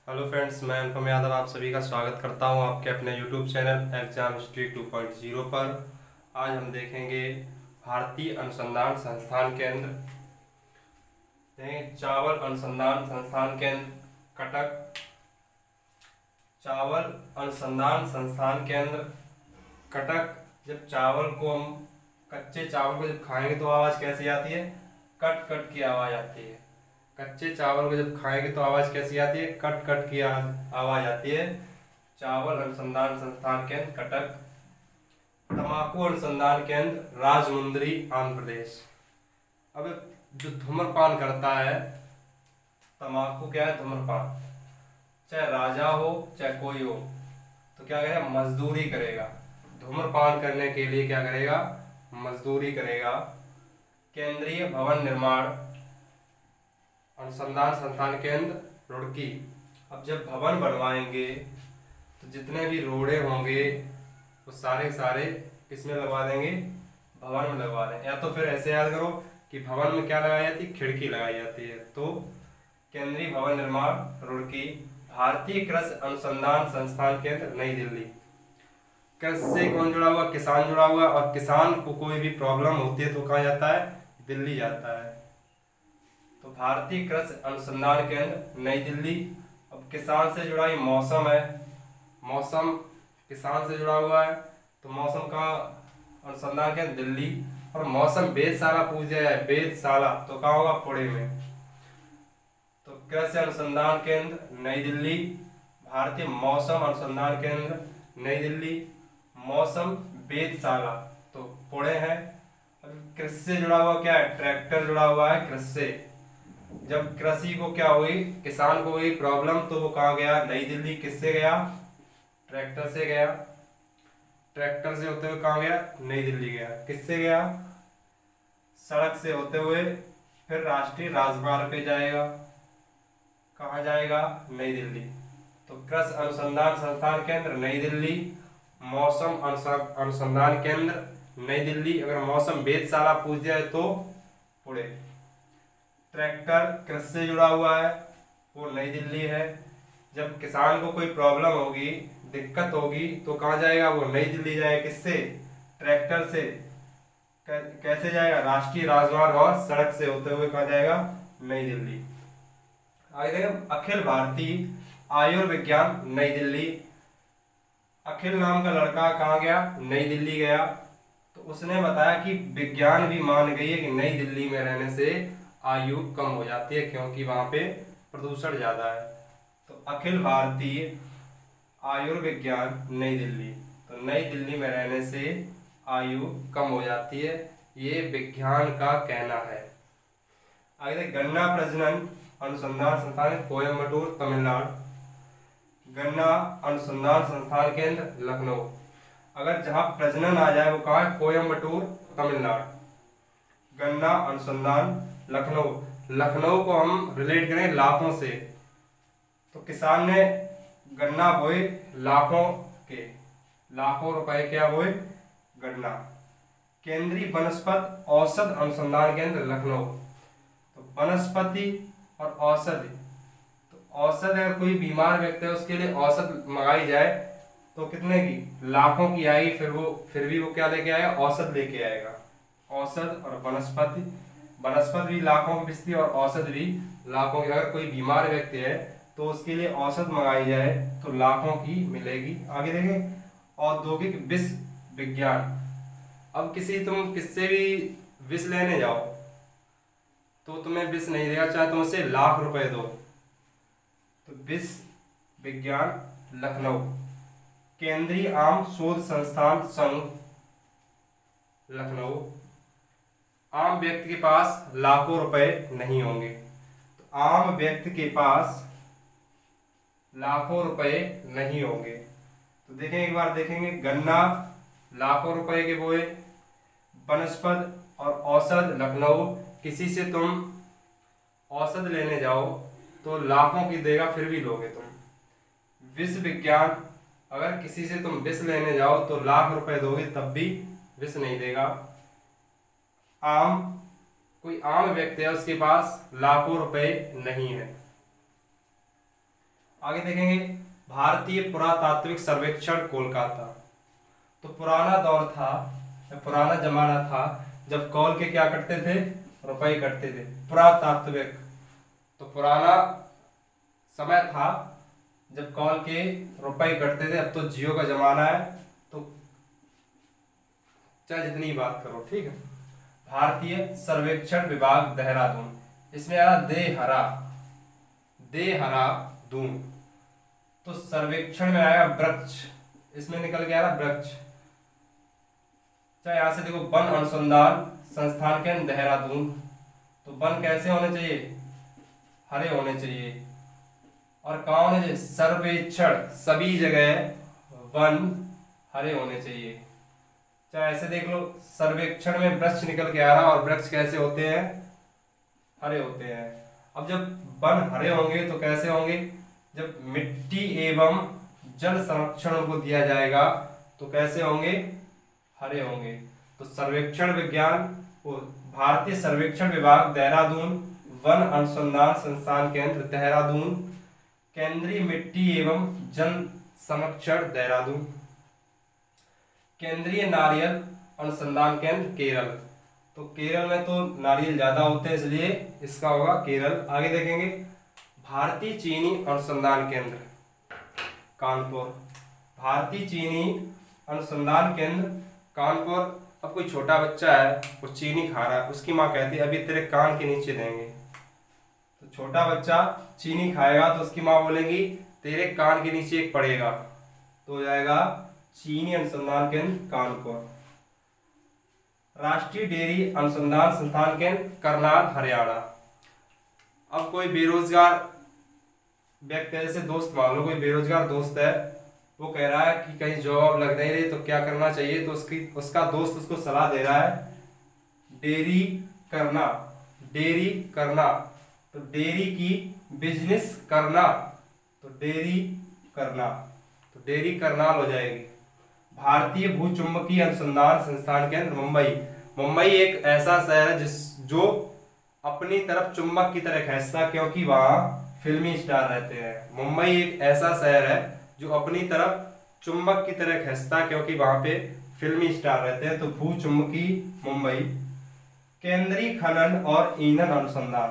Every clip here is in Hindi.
हेलो फ्रेंड्स, मैं अनुपम यादव आप सभी का स्वागत करता हूं आपके अपने यूट्यूब चैनल एग्जाम हिस्ट्री 2.0 पर। आज हम देखेंगे भारतीय अनुसंधान संस्थान केंद्र, चावल अनुसंधान संस्थान केंद्र कटक। चावल अनुसंधान संस्थान केंद्र कटक। जब चावल को हम कच्चे चावल को जब खाएंगे तो आवाज़ कैसी आती है? कट कट की आवाज़ आती है। कच्चे चावल को जब खाएंगे तो आवाज़ कैसी आती है? कट कट की आवाज़ आती है। चावल अनुसंधान संस्थान केंद्र कटक। तंबाकू अनुसंधान केंद्र राजमुंदरी आंध्र प्रदेश। अब जो धूम्रपान करता है, तंबाकू क्या है? धूम्रपान। चाहे राजा हो चाहे कोई हो तो क्या करेगा? मजदूरी करेगा। धूम्रपान करने के लिए क्या करेगा? मजदूरी करेगा। केंद्रीय भवन निर्माण अनुसंधान संस्थान केंद्र रुड़की। अब जब भवन बनवाएंगे तो जितने भी रोड़े होंगे वो सारे सारे किसमें लगवा देंगे? भवन में लगवा देंगे। या तो फिर ऐसे याद करो कि भवन में क्या लगाई जाती है? खिड़की लगाई जाती है। तो केंद्रीय भवन निर्माण रुड़की। भारतीय कृषि अनुसंधान संस्थान केंद्र नई दिल्ली। कृषि से कौन जुड़ा हुआ? किसान जुड़ा हुआ। और किसान को कोई भी प्रॉब्लम होती है तो कहाँ जाता है? दिल्ली जाता है। तो भारतीय कृषि अनुसंधान केंद्र नई दिल्ली। अब किसान से जुड़ा ही मौसम है। मौसम किसान से जुड़ा हुआ है तो मौसम का अनुसंधान केंद्र दिल्ली। और मौसम वेधशाला पूछ दिया जाए, वेधशाला तो कहाँ होगा? पुणे में। तो कृषि अनुसंधान केंद्र नई दिल्ली। भारतीय मौसम अनुसंधान केंद्र नई दिल्ली। मौसम वेधशाला तो पुणे है। अब कृषि से जुड़ा हुआ क्या है? ट्रैक्टर जुड़ा हुआ है कृषि से। जब कृषि को क्या हुई, किसान को हुई प्रॉब्लम तो वो कहाँ गया? नई दिल्ली। किससे गया? ट्रैक्टर से गया। ट्रैक्टर से होते हुए कहाँ गया? नई दिल्ली गया। किससे गया? सड़क से होते हुए फिर राष्ट्रीय राजमार्ग पे जाएगा। कहाँ जाएगा? नई दिल्ली। तो कृषि अनुसंधान संस्थान केंद्र नई दिल्ली। मौसम अनुसंधान केंद्र नई दिल्ली। अगर मौसम वेधशाला पूछ दिया है तो पुणे। ट्रैक्टर कृषि से जुड़ा हुआ है, वो नई दिल्ली है। जब किसान को कोई प्रॉब्लम होगी, दिक्कत होगी तो कहाँ जाएगा? वो नई दिल्ली जाएगा। किससे? ट्रैक्टर से। कैसे जाएगा? राष्ट्रीय राजमार्ग और सड़क से होते हुए कहाँ जाएगा? नई दिल्ली। आगे देखें, अखिल भारतीय आयुर्विज्ञान नई दिल्ली। अखिल नाम का लड़का कहाँ गया? नई दिल्ली गया। तो उसने बताया कि विज्ञान भी मान गई है कि नई दिल्ली में रहने से आयु कम हो जाती है क्योंकि वहां पे प्रदूषण ज्यादा है। तो अखिल भारतीय आयुर्विज्ञान नई दिल्ली। तो नई दिल्ली में रहने से आयु कम हो जाती है, ये विज्ञान का कहना है। आगे गन्ना प्रजनन अनुसंधान संस्थान कोयम्बटूर तमिलनाडु। गन्ना अनुसंधान संस्थान केंद्र लखनऊ। अगर जहां प्रजनन आ जाए वो कहाँ है? कोयम्बटूर तमिलनाडु। गन्ना अनुसंधान लखनऊ। लखनऊ को हम रिलेट करें लाखों से, तो किसान ने गन्ना बोए लाखों के, लाखों रुपए क्या बोए? गन्ना। केंद्रीय वनस्पति औषध अनुसंधान केंद्र लखनऊ। तो वनस्पति और औषधि, तो औषध अगर कोई बीमार व्यक्ति है उसके लिए औषध मंगाई जाए तो कितने की? लाखों की आएगी। फिर भी वो क्या लेके आएगा? औषध लेके आएगा। औषध और वनस्पति, वनस्पति भी लाखों की बिकती है और औषध भी लाखों की। अगर कोई बीमार व्यक्ति है तो उसके लिए औषध मंगाई जाए तो लाखों की मिलेगी। आगे देखें, औद्योगिक विष विज्ञान। अब तुम किससे भी विष लेने जाओ तो तुम्हें विष नहीं देगा, चाहे तुम उसे लाख रुपए दो। तो विष विज्ञान लखनऊ। केंद्रीय आम शोध संस्थान संघ लखनऊ। आम व्यक्ति के पास लाखों रुपए नहीं होंगे, तो आम व्यक्ति के पास लाखों रुपए नहीं होंगे। तो देखें, एक बार देखेंगे, गन्ना लाखों रुपए के बोए, वनस्पति और औषध लखनऊ। किसी से तुम औषध लेने जाओ तो लाखों की देगा फिर भी लोगे तुम। विष विज्ञान, अगर किसी से तुम विष लेने जाओ तो लाख रुपए दोगे तब भी विष नहीं देगा। कोई आम व्यक्ति है उसके पास लाखों रुपए नहीं है। आगे देखेंगे भारतीय पुरातात्विक सर्वेक्षण कोलकाता। तो पुराना दौर था, पुराना जमाना था जब कॉल के क्या करते थे, रुपए कटते थे। पुरातात्विक तो पुराना समय था जब कॉल के रुपए कटते थे। अब तो जियो का जमाना है, तो चाहे जितनी बात करो, ठीक है। भारतीय सर्वेक्षण विभाग देहरादून, इसमें आ रहा देहरादून। तो सर्वेक्षण में आएगा वृक्ष, इसमें निकल के आ रहा वृक्ष। चाहे यहां से देखो वन अनुसंधान संस्थान केंद्र देहरादून। तो वन कैसे होने चाहिए, हरे होने चाहिए। और कहाँ होने चाहिए, सर्वेक्षण, सभी जगह वन हरे होने चाहिए। चाहे ऐसे देख लो, सर्वेक्षण में वृक्ष निकल के आ रहा, और वृक्ष कैसे होते हैं, हरे होते हैं। अब जब वन हरे होंगे तो कैसे होंगे, जब मिट्टी एवं जल संरक्षण को दिया जाएगा तो कैसे होंगे, हरे होंगे। तो सर्वेक्षण विज्ञान, भारतीय सर्वेक्षण विभाग देहरादून, वन अनुसंधान संस्थान केंद्र देहरादून, केंद्रीय मिट्टी एवं जल संरक्षण देहरादून, केंद्रीय नारियल अनुसंधान केंद्र केरल। तो केरल में तो नारियल ज्यादा होते हैं, इसलिए इसका होगा केरल। आगे देखेंगे भारतीय चीनी अनुसंधान केंद्र कानपुर, भारतीय चीनी अनुसंधान केंद्र कानपुर। अब कोई छोटा बच्चा है, वो चीनी खा रहा है, उसकी माँ कहती है अभी तेरे कान के नीचे देंगे। तो छोटा बच्चा चीनी खाएगा तो उसकी माँ बोलेगी तेरे कान के नीचे एक पड़ेगा, तो हो जाएगा चीनी अनुसंधान केंद्र कानपुर। राष्ट्रीय डेयरी अनुसंधान संस्थान केंद्र करनाल हरियाणा। अब कोई बेरोजगार व्यक्ति, जैसे दोस्त मान लो कोई बेरोजगार दोस्त है, वो कह रहा है कि कहीं जॉब लग नहीं रही तो क्या करना चाहिए। तो उसका दोस्त उसको सलाह दे रहा है डेयरी करना, डेयरी करना। तो डेयरी की बिजनेस करना, तो डेयरी करना, तो डेयरी करनाल हो जाएगी। भारतीय भूचुंबकीय अनुसंधान संस्थान केंद्र मुंबई। मुंबई एक ऐसा शहर है जो अपनी तरफ चुंबक की तरह खींचता, क्योंकि वहां फिल्मी स्टार रहते हैं। मुंबई एक ऐसा शहर है जो अपनी तरफ चुंबक की तरह खींचता, क्योंकि वहां पे फिल्मी स्टार रहते हैं। तो भूचुंबकीय मुंबई। केंद्रीय खनन और ईंधन अनुसंधान,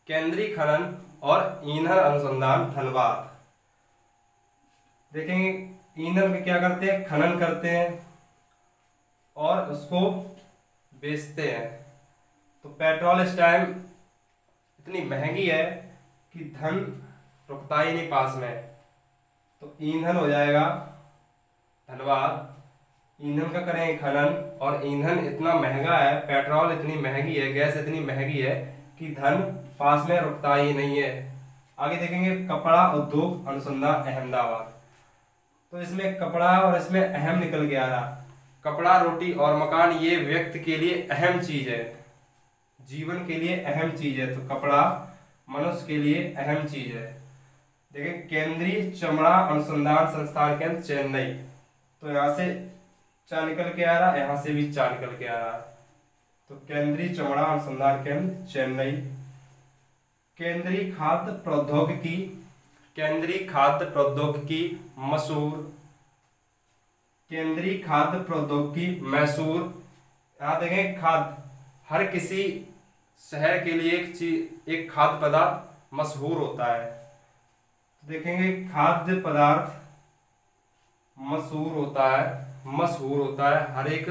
केंद्रीय खनन और ईंधन अनुसंधान धनबाद। देखेंगे ईंधन में क्या करते हैं, खनन करते हैं और उसको बेचते हैं। तो पेट्रोल इस टाइम इतनी महंगी है कि धन रुकता ही नहीं पास में। तो ईंधन हो जाएगा धनबाद। ईंधन का करेंगे खनन, और ईंधन इतना महंगा है, पेट्रोल इतनी महंगी है, गैस इतनी महंगी है कि धन पास में रुकता ही नहीं है। आगे देखेंगे कपड़ा उद्योग अनुसंधान अहमदाबाद। तो इसमें कपड़ा और इसमें अहम निकल के आ रहा। कपड़ा, रोटी और मकान ये व्यक्ति के लिए अहम चीज है, जीवन के लिए अहम चीज है। तो कपड़ा मनुष्य के लिए अहम चीज है। देखिए केंद्रीय चमड़ा अनुसंधान संस्थान केंद्र चेन्नई। तो यहाँ से चा निकल के आ रहा, यहाँ से भी चा निकल के आ रहा। तो केंद्रीय चमड़ा अनुसंधान केंद्र चेन्नई। केंद्रीय खाद्य प्रौद्योगिकी, केंद्रीय खाद्य प्रौद्योगिकी मैसूर, केंद्रीय खाद्य प्रौद्योगिकी मैसूर। यहाँ देखें खाद्य, हर किसी शहर के लिए एक चीज, एक खाद्य पदार्थ मशहूर होता है। देखेंगे खाद्य पदार्थ मशहूर होता है, मशहूर होता है, हर एक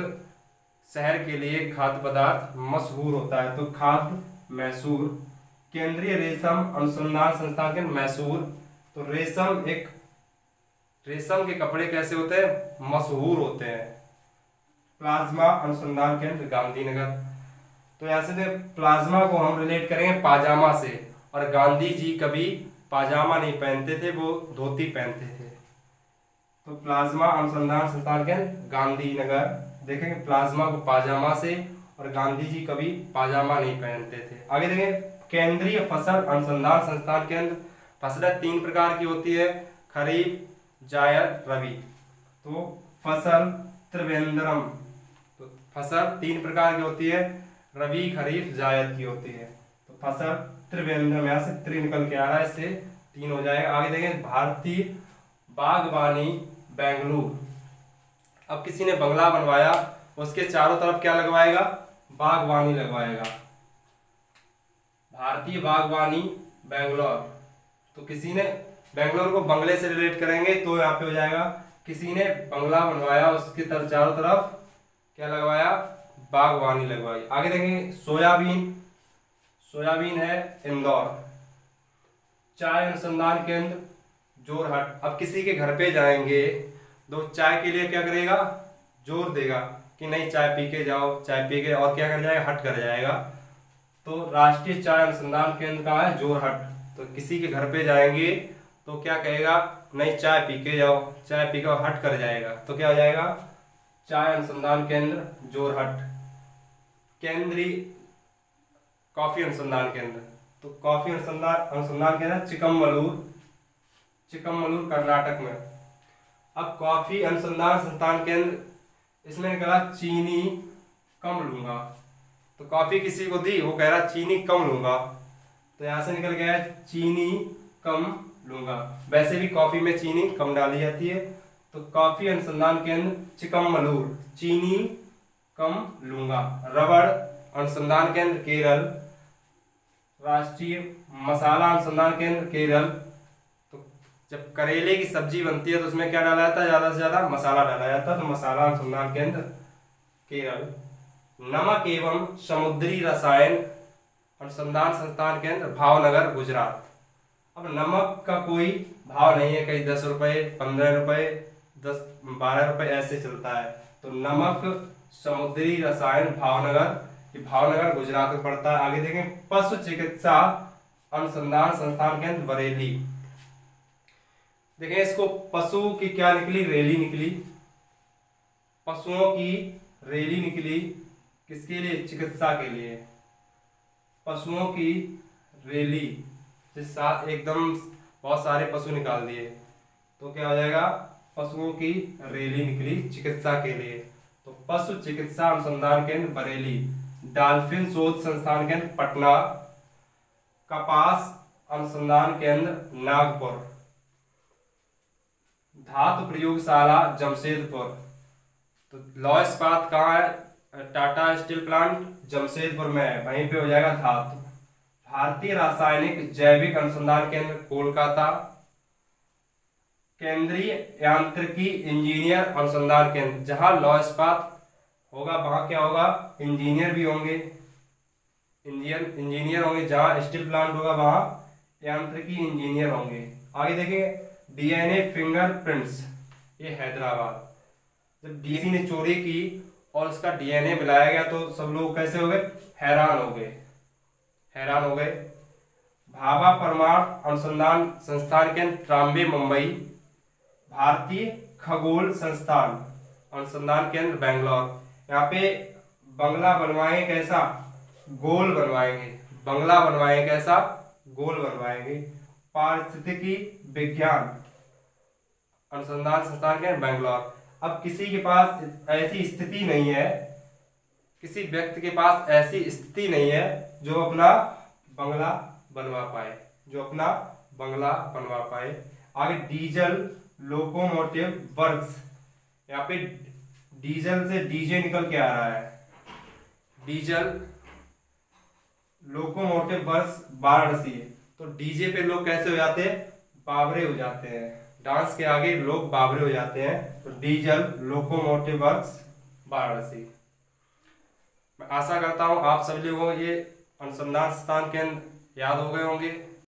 शहर के लिए खाद्य पदार्थ मशहूर होता है। तो खाद्य मैसूर। केंद्रीय रेशम अनुसंधान संस्थान के मैसूर। तो रेशम, एक रेशम के कपड़े कैसे होते हैं, मशहूर होते हैं। प्लाज्मा अनुसंधान केंद्र गांधीनगर। तो यहाँ से प्लाज्मा को हम रिलेट करेंगे पाजामा से, और गांधी जी कभी पाजामा नहीं पहनते थे, वो धोती पहनते थे। तो प्लाज्मा अनुसंधान संस्थान केंद्र गांधीनगर। देखेंगे प्लाज्मा को पाजामा से, और गांधी जी कभी पाजामा नहीं पहनते थे। आगे देखें केंद्रीय फसल अनुसंधान संस्थान केंद्र। फसलें 3 प्रकार की होती है, खरीफ, जायद, रबी। तो फसल त्रिवेंद्रम, तो फसल 3 प्रकार की होती है, रबी, खरीफ, जायद की होती है। तो फसल त्रिवेंद्रम, यहाँ से त्रि निकल के आ रहा है, इससे 3 हो जाएगा। आगे देखें भारतीय बागवानी बेंगलुरु। अब किसी ने बंगला बनवाया, उसके चारों तरफ क्या लगवाएगा, बागवानी लगवाएगा। भारतीय बागवानी बेंगलोर, तो किसी ने बेंगलोर को बंगले से रिलेट करेंगे तो यहाँ पे हो जाएगा किसी ने बंगला बनवाया, उसके चारों तरफ क्या लगवाया, बागवानी लगवाई। आगे देखेंगे सोयाबीन, सोयाबीन है इंदौर। चाय अनुसंधान केंद्र जोरहट। अब किसी के घर पे जाएंगे तो चाय के लिए क्या करेगा, जोर देगा कि नहीं चाय पी के जाओ, चाय पी के, और क्या कर जाएगा, हट कर जाएगा। तो राष्ट्रीय चाय अनुसंधान केंद्र कहाँ है, जोरहट। तो किसी के घर पे जाएंगे तो क्या कहेगा, नहीं चाय पी के जाओ, चाय पी के हट कर जाएगा, तो क्या हो जाएगा, चाय अनुसंधान केंद्र जोरहट। केंद्रीय कॉफी अनुसंधान केंद्र, तो कॉफी अनुसंधान केंद्र चिकमगलूर, चिकमगलूर कर्नाटक में। अब कॉफी अनुसंधान संस्थान केंद्र, इसमें निकला चीनी कम लूंगा, तो कॉफी किसी को दी, वो कह रहा चीनी कम लूंगा, तो यहां से निकल गया चीनी कम लूंगा। वैसे भी कॉफी में चीनी कम डाली जाती है। तो कॉफी अनुसंधान केंद्र चिकमगलूर, चीनी कम लूंगा। रबड़ अनुसंधान केंद्र केरल। राष्ट्रीय मसाला अनुसंधान केंद्र केरल। तो जब करेले की सब्जी बनती है तो उसमें क्या डाला जाता है, ज्यादा से ज्यादा मसाला डाला जाता है, तो मसाला अनुसंधान केंद्र केरल। नमक एवं समुद्री रसायन अनुसंधान संस्थान केंद्र भावनगर गुजरात। अब नमक का कोई भाव नहीं है, कहीं 10 रुपए, 15 रुपए, 10-12 रुपए ऐसे चलता है। तो नमक समुद्री रसायन भावनगर, ये भावनगर गुजरात में पड़ता है। आगे देखें पशु चिकित्सा अनुसंधान संस्थान केंद्र बरेली। देखें इसको पशु की क्या निकली, रैली निकली, पशुओं की रैली निकली, किसके लिए, चिकित्सा के लिए, पशुओं की रैली, एकदम बहुत सारे पशु निकाल दिए, तो क्या हो जाएगा, पशुओं की रैली निकली चिकित्सा के लिए। तो पशु चिकित्सा अनुसंधान केंद्र बरेली। डॉल्फिन शोध संस्थान केंद्र पटना। कपास अनुसंधान केंद्र नागपुर। धातु प्रयोगशाला जमशेदपुर। तो लौह इस्पात कहाँ है, टाटा स्टील प्लांट जमशेदपुर में है, वहीं पे हो जाएगा धातु। भारतीय रासायनिक जैविक अनुसंधान केंद्र कोलकाता। केंद्रीय यांत्रिकी इंजीनियर अनुसंधान केंद्र, जहां लौह इस्पात होगा वहां क्या होगा, इंजीनियर भी होंगे, इंजीनियर होंगे। जहां स्टील प्लांट होगा वहां यांत्रिकी इंजीनियर होंगे। आगे देखिए डीएनए फिंगरप्रिंट्स, ये हैदराबाद। जब डीसी ने चोरी की और उसका डीएनए मिलाया गया तो सब लोग कैसे हो गए, हैरान हो गए, हैरान हो गए। भाभा परमाणु अनुसंधान संस्थान केंद्र ट्राम्बे मुंबई। भारतीय खगोल संस्थान अनुसंधान केंद्र बेंगलोर। यहाँ पे बंगला बनवाएंगे कैसा, गोल बनवाएंगे, बंगला बनवाएंगे कैसा, गोल बनवाएंगे। पारिस्थितिकी विज्ञान अनुसंधान संस्थान केंद्र बेंगलोर। अब किसी के पास ऐसी स्थिति नहीं है, किसी व्यक्ति के पास ऐसी स्थिति नहीं है जो अपना बंगला बनवा पाए, जो अपना बंगला बनवा पाए। आगे डीजल लोकोमोटिव वर्क्स, यहाँ पे डीजल से डीजे निकल के आ रहा है, डीजल लोकोमोटिव वर्क्स वाराणसी। तो डीजे पे लोग कैसे हो जाते हैं, बावरे हो जाते हैं, डांस के आगे लोग बावरे हो जाते हैं। तो डीजल लोकोमोटिव वर्क्स वाराणसी। मैं आशा करता हूं आप सभी लोगों को ये अनुसंधान संस्थान केंद्र याद हो गए होंगे।